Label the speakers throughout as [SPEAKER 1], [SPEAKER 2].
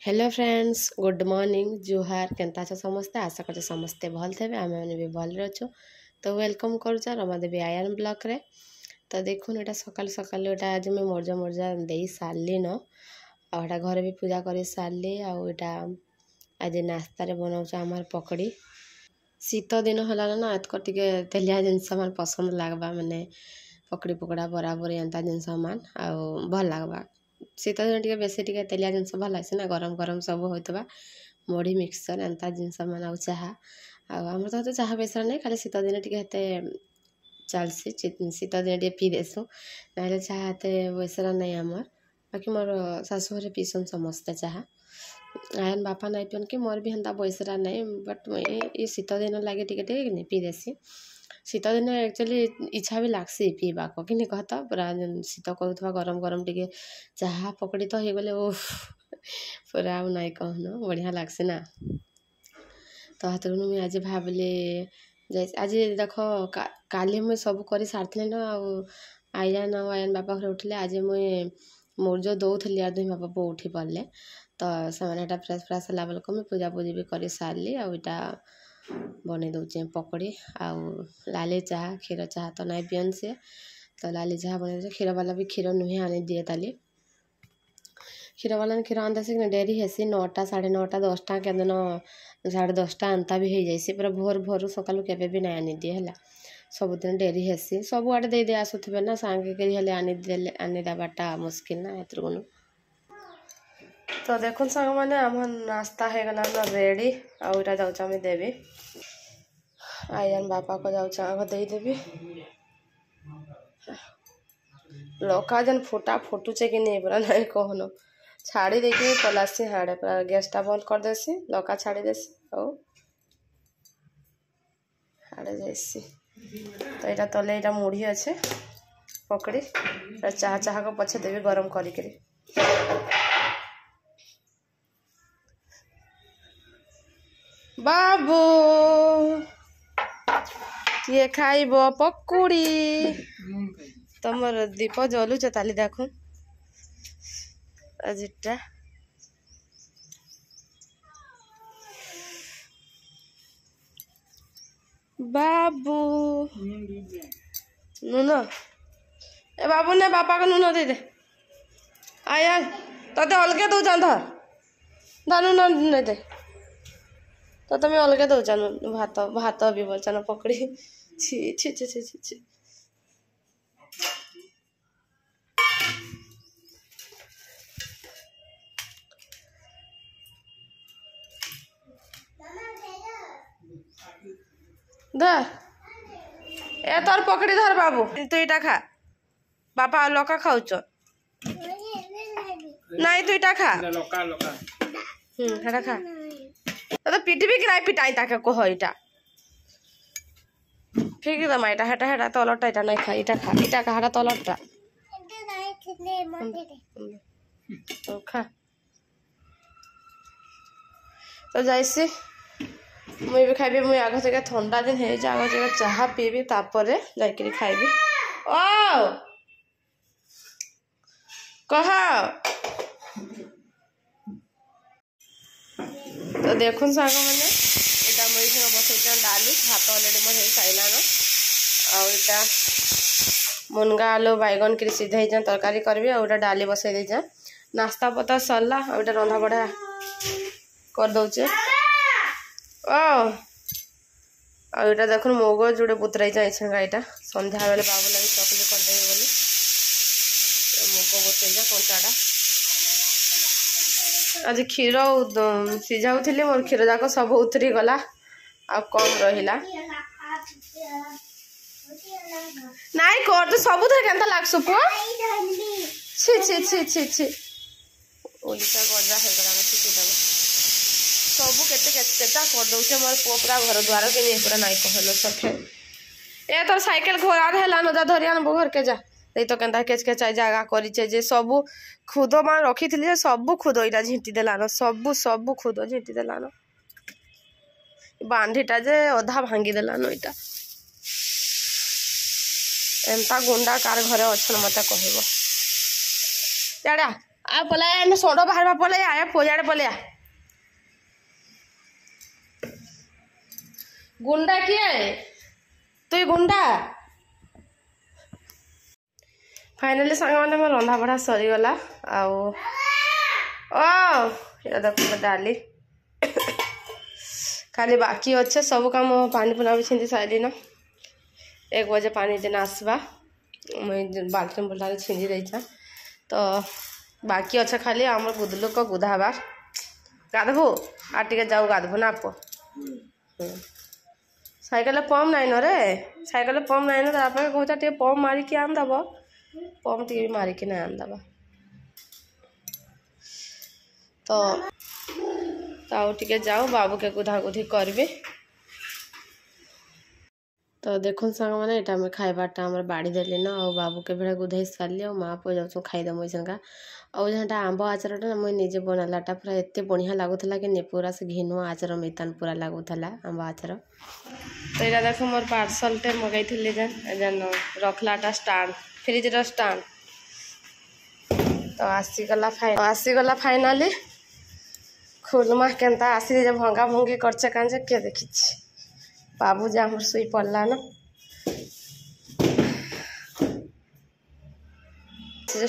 [SPEAKER 1] Hello friends good morning जुहार केनता समस्ते आशा कर समस्ते भल थे आम मैंने भी भल अच्छु तो वेलकम करुचा रमादेवी आयन ब्लॉक रे। तो देखुन यहाँ सकाल सकाल यहाँ आज मुझे मर्जा मर्जा दे सारे न आटा घर भी पूजा कर सारे आटा आज नास्तार बनाऊँ आम पकड़ी शीत दिन है ना एतक टे तेलिया जिनस मान पसंद लगवा माने पकड़ी पकड़ा बराबर एंता जिनस मान आउ भल लगवा शीत दिन टे बेसी टे तेलिया जिनस भल लगे ना गरम गरम सब होता मुढ़ी मिक्सचर एंता जिनस मान आउ चाहा आमर तो चाह बेसर नहीं खाली शीत दिन टे चलसी शीत दिन टे पी देसु ना चाह एत बेसर नहीं आमर बाकी मोर शाशुघर पीसन समस्ते चाह आयन बापा नहीं पियन कि मोर भी हेन्ता बयसरा नहीं बट ये शीत दिन लगे टे पी देसी शीत दिन एक्चुअली इच्छा भी लागसी पीवा को कि कहत पूरा शीत करुवा गरम गरम टे चाह पकड़ी तो हो गले ओ पूरा नाई कहन बढ़िया लागसी ना। तो हाथ मुझे आज भाविली आज देख काली मुझे सब कर सारी ना आयन आयन बापा घर उठिले आज मुझे मोर जो दौली आ दुई बापा बो उठी पड़े तो से फ्रेश फ्रेश है बेलक मुझे पूजा पूजी भी कर सारे आईटा बन दूचे पकड़ी आउ लाली चाह क्षीर चाह तो नहीं पियन से तो लाली चाह बन क्षीर वाला भी क्षीर नुहे आनी दिए ताली क्षीर वाला ने क्षीर आनता से डेरी हेसी 9टा 9:30 10टा के दिन 10:30 एंता भी हो जाए पूरा भोर भोर सकालू केवे भी नहीं आनी दिए है सबुदिन डेरी हेसी सब आड़े दे आसुवे ना सांगे के आनी देवाटा मुस्किल ना एतरुन। तो देखुन सांग मैंने आम नास्ता है गला ना रेडी आउटा जाऊँ देवी आयन बापा को जाऊँ देदेवी लौका जन फुटा फुटुचे कि नहीं पूरा नहीं कहन छाड़ी देकी पलासी हाड़े पूरा गैसटा बंद कर देसी लौका छाड़ी देसी और हाड़े जाइसी तो यहाँ तले यहाँ मुढ़ी अच्छे पकड़ी चाह चाह को पछे देवी गरम करी बाबू ये खाइब पकुड़ी तुम दीप जलुच ताली देख आजटा बाबू नुन ए बाबू ने बापा को नुन दे दे आया ते अलगे दौ धर नुन नहीं दे तो तुम्हें अलगे दौचा भात भात भी बोलचा पकड़ी छी छी छी छी छी छी धर ए तोर पकड़ी धर बाबू तू इटा खा बापा लौका खाऊच नहीं तू इटा खा हेटा खा तो पिटबी कि नहीं पिटाई ताके कह इटा फिर दम इटा हेटा हेटा तलटा इटा नहीं खा इटा खा हेटा तलटा खा तो जैसे मुझे भी खाइबी मुझे आग जगह ठंडा दिन है आग जगह चाह पीबी तापर जाकि खाइबी ओ कह तो देखुन सांग मैंने यहाँ मुझे बसई डाली भात अलरेडी मोर हो सारान आईटा मुनगा आलू बैगन कि सीधे तरकारी करी आईटा डाली बसई देचा नास्ता पता सरला आईटा रंधा बढ़ा कर दौचे ओ आईटा देखुन मुग जोड़े बुतराई जाइछे गाईटा संध्या बेले बाबू लगे चकली करदेवी बोली मुग बुतराई कंचाटा आज क्षीर सीझाऊली मोर क्षीर जाक सब उतरी गला आ कम रहिला नाई कर तो सब थे केनता लागसु पुआ छी छी छी छी छी ओलिसा गजा हो गला ठीक है सब केटा कर दउछे मोर पुआ पूरा घर द्वार के नहीं पूरा नाई कहलो सखे ए तोर साइकिल घोड़ा हेला न जा धरिया न घर के जा तो केन्ता केच केचाई जगह करिचे जे सब खुद मान रखी थी सब खुद यहाँ झींटी देलान सब सब खुद झींटी देलान बांधीटा जे अधा भांगी देलान यहाँ एंता गुंडा कार घरे अच्छन मत कह आ पलाया एने सोडो बाहर पलाया आया पोजाड़े पलाया गुंडा किए है तु गुंडा फाइनाली सांग मैंने मोर रंधा बढ़ा सरीगला आउ ये देखो डाली खाली बाकी अच्छे सब काम पानी पुना भी छिंदी सारी ना 1 बजे पानी दिन आसवा मुझे बाल्टी बुल्टा छिंदी देचा तो बाकी अच्छे खाली आम गुदलु को गुधाबार गाधबू आ टे जाऊ गाधबू ना पो साइकेल पंप नाइन रे साइकेल पंप नाइन आप कहता टे पंप मारिकी आनदब पंप टे मारिकी ना आनदब तो आउ टे जाऊ बाबू के गुधा गुधी करबे तो देखो सांग मैंने यहाँ खाइबाटा आम बाड़ी देली ना और बाबू के भेड़ा गुधई सारे और माँ पुआ जाऊँ खाईदेमु इसका और जहाँ आंब आचारटा मुझे निजे बनालाटा पूरा एत बढ़िया लगुला कि पूरा से घिनु आचार मितान पूरा लगुला आंब आचार तो यहाँ देख मोर पार्सलटे मगई जेन रखलाटा स्टाण फ्रिजर स्टाण तो आसीगला फाइनाली खुलमा केनता आसी भंगा भंगी करचे कांचे किए देखी बाबू जे आम शुई पड़ला ना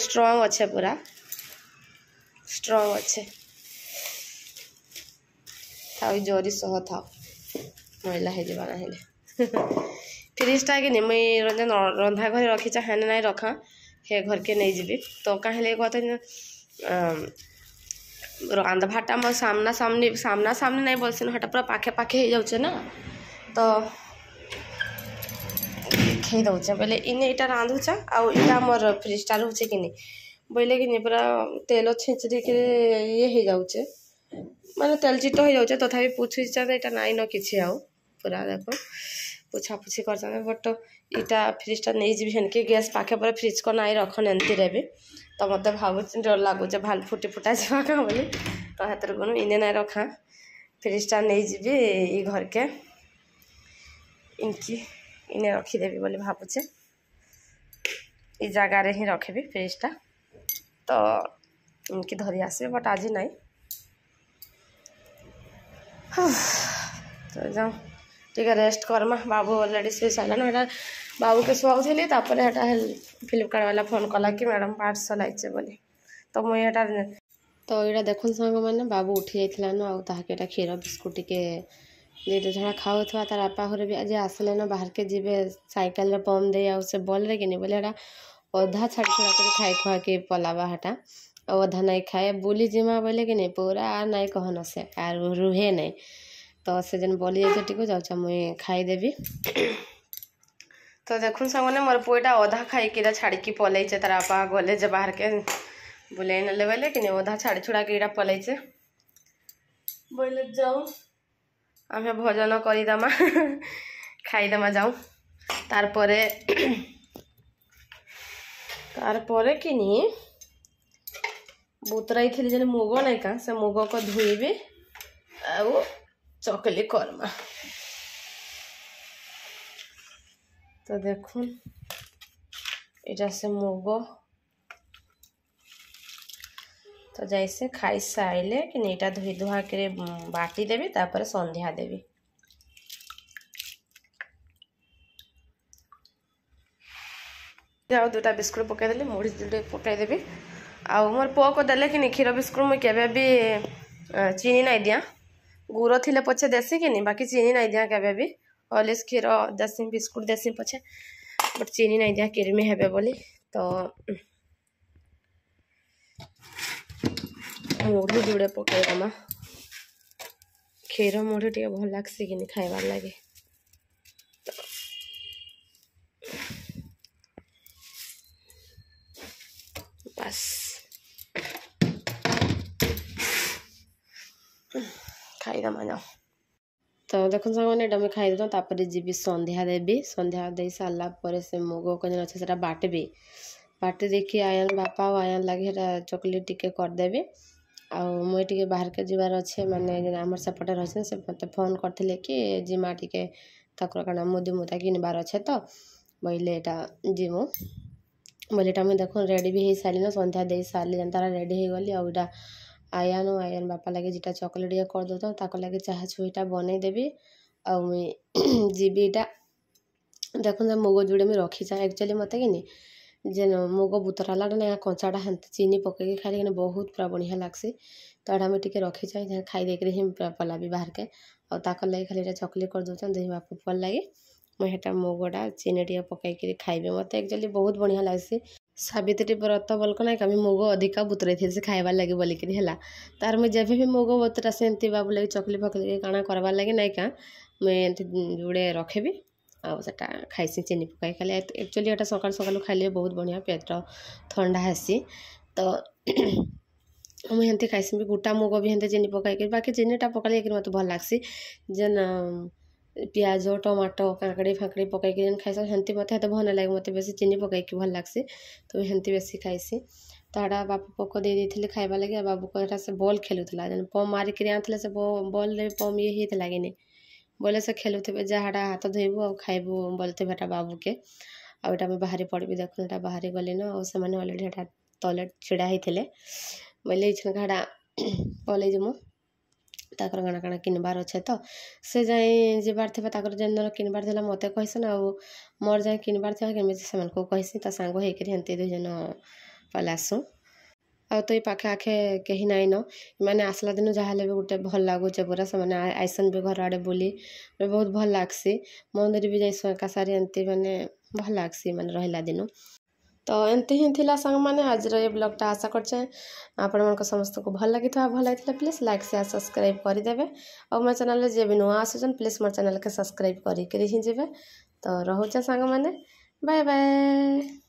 [SPEAKER 1] स्ट्रॉन्ग अच्छे पूरा स्ट्रॉन्ग अच्छे था जोरी सह था मैला हो जावा ना फ्रिजटा कि मुई रंधा घर रखी हेने ना रखा हे घर के नहीं जीवी तो कहीं कहते रांधभाटा मोर सामना सामने नहीं बोलसी हटा पूरा पाखे पाखे हो जाऊे ना तो देखई दौचे बोले इन यहाँ रांधुचा आउ इटा मोर फ्रिजटा रोचे कि बोले कि पूरा तेल छेचरी के ये हो जाऊे माने तेल चिट हो जाऊे तथापि पुछुचा यहाँ नाई न कि पूरा देखो पुछा पुछी कर बट इटा फ्रिजटा नहीं जी हेनके गैस पाखे पूरा फ्रिज को नाई रखन एमती भी तो मत भाव डर लगुचे भाल फुटी फुटा जा क्या बोली तो हाथ गुण इने ना रखा फ्रिजटा नहीं जी घर के इनकी इन्हें रखीदेवी बोली भावुचे इ जगार ही रखी फ्रिजटा तो इनकी धरी आसबे बट आज नहीं तो जाओ टे रेस्ट करमा बाबू अलरेडी शुई सारे ना बाबू के शुआऊली फ्लिपकार्ट वाला फोन कला कि मैडम पार्सल आइचे बोली तो मुझे तो यहाँ देखुन सांग मैंने बाबू उठी जाता ना आके क्षीर बिस्कुट टे दे झड़ा खाऊ तार बापा घर भी आज आसले ना बाहर के जी साइकेल पंप दे से बल रे कि नहीं बोले अधा छाड़ी छुड़ा कर खाई खुआ के पलावा हटा और अधा नहीं खाए बुली जिमा बोले कि नहीं पूरा आ नहीं कहन से आर रुहे नहीं तो से जन बोली जाए टी जाऊँ मुई खाईदेवी तो देखुन सामने मोर पुएटा अधा खाई छाड़ी पलैचे तार बापा गले जे बाहर के बुले ना बोले कि नहीं अधा छाड़ी छुड़ा के पलैचे बोले जाऊँ आम भोजन करदेमा खाईदेमा जाऊँ तारपरे कि बुतराई थी जे मुग नहीं का से मुग को धोइबे आउ चकली करमा तो देखुन इटा से मुग तो जैसे खाई सारे कि नहीं धोई धुआ के बाटी देवी तापर संध्या देवी जाओ 2टा बिस्कुट पकईदेली मुढ़ी 2टा पकईदेवी आउ मोर पुओ को देले कि क्षीर बिस्कुट मुझे केवे भी चीनी नहीं दिया गुड़ थिले पछे देसी कि नहीं बाकी चीनी नहीं दिया केवे भी हॉर्लिक्स क्षीर देसी बिस्कुट देसी पछे बट चीनी नहीं दिया किरमी हेबे बोली तो मुढ़ी 2 पकईदमा क्षीर मुढ़ी टे भल लगसी कि खाइबार लगे बस खाईदमा जाओ तो देखो सामने एटा मैं खाईद तापर जी संध्या देवी संध्या दे सारापर से मुग को जन अच्छे से बाटबी बाटी देखिए आयन बापा और आयन लगे चॉकलेट टिके करदेवी आउ मुझे बाहर के जीवार अच्छे माने आम सेपटे रही से मत फोन करते कि जिमा टे तक मुदी मुदा किनबार अच्छे तो बोले यहाँ जीमु बोले मुझे देख रेडी भी हो सारी न संध्या दे सारी जनता रेडी हो गली आईटा आयन बापा लगे जीटा चॉकलेट ये कर दो ताको लगे चाह छुईटा बनई देवी आ मुई जीबी इटा देख मुग जोड़े मुझे रखी चाहे एक्चुअली मत कि जेन मुग बुतराला ना कंचाटा हेन्ते चीनी पकईकि खाइले बहुत पूरा बढ़िया लगसी तो एटा मुझे टे रखी चाहे खाई देकर ही पला भी बाहर के और ताकर लगे खाली चॉकलेट कर दौन दुई बाप पुआ लगे मुझे मुगटा चीनी टे पकईकि खाइबे मत एक्चुअली बहुत बढ़िया लगसी सावित्री व्रत बोलक ना कभी मुग अधिका बुतरे थे से खाइबार लगे बोलिकी है तार मुझे जब भी मुग बुतरा से एमती बाबू लगे चकली फकली काଣା करवार लगे ना क्या मुझे जोड़े रखेबी आटा खाइसी चीनी पकाई खाली एक्चुअली एटा सकाल सकाल खाइले बहुत बढ़िया पेट ठंडा हेसी तो मुझे हेंती खाइसी भी गोटा मुग भी हेंते चीनी पकाई बाकी चीनीटा पकाले मत भल लगसी जेन पियाज टमाटो काकड़ी फाकड़ी पकईकि जेन खाइस हेंती मत हेते भल लगे मत बेसी चीनी पकईकि भल लगसी तो हेंती बेसी खाइसी तो एटा बापू पक दे देते खाइबा लगे बाबू को एटा से बॉल खेलुला जेन पम मारिक आनते से बॉल रे पम ये होता लगे बोले से खेलुवे जहाँटा हाथ धोबू आ खाइबू बोलते एटा बाबू के आटा मुझे बाहरी पड़ी देखो एटा बाहरी गली न और से अलरेडी एटा तले छिड़ा होते बोले छाड़ा पलि जीमु ताकर काଣା काଣା किनबार अच्छे तो से जाए जीबार थे जेन दिन किनबार थी मत कहसन आ मोर जाए किनबार थे केमी से कहसी ता सांग होकर हेंती दुई जन पलासु आ तो ये पाखे आखे कहीं नाई न मैंने आसला दिन जहाँ भी गोटे भल लगुचे पूरा से मैंने आइसन भी घर आड़े बुली बहुत भल लगसी मंदिर भी जाइसु एका सारी एमती मैंने भल लगसी मैंने रहा दिन तो एमती ही थिला सांग मैंने आज ये ब्लॉगटा आशा करछे आपण मन समस्त को भल लगी भल लगी प्लीज लाइक शेयर सब्सक्राइब करदेवे और मोर चैनल जे भी नुआ आसुचन प्लीज मोर चैनल के सब्सक्राइब करी ही जेबे तो रहुचे सांग मैंने बाय बाय।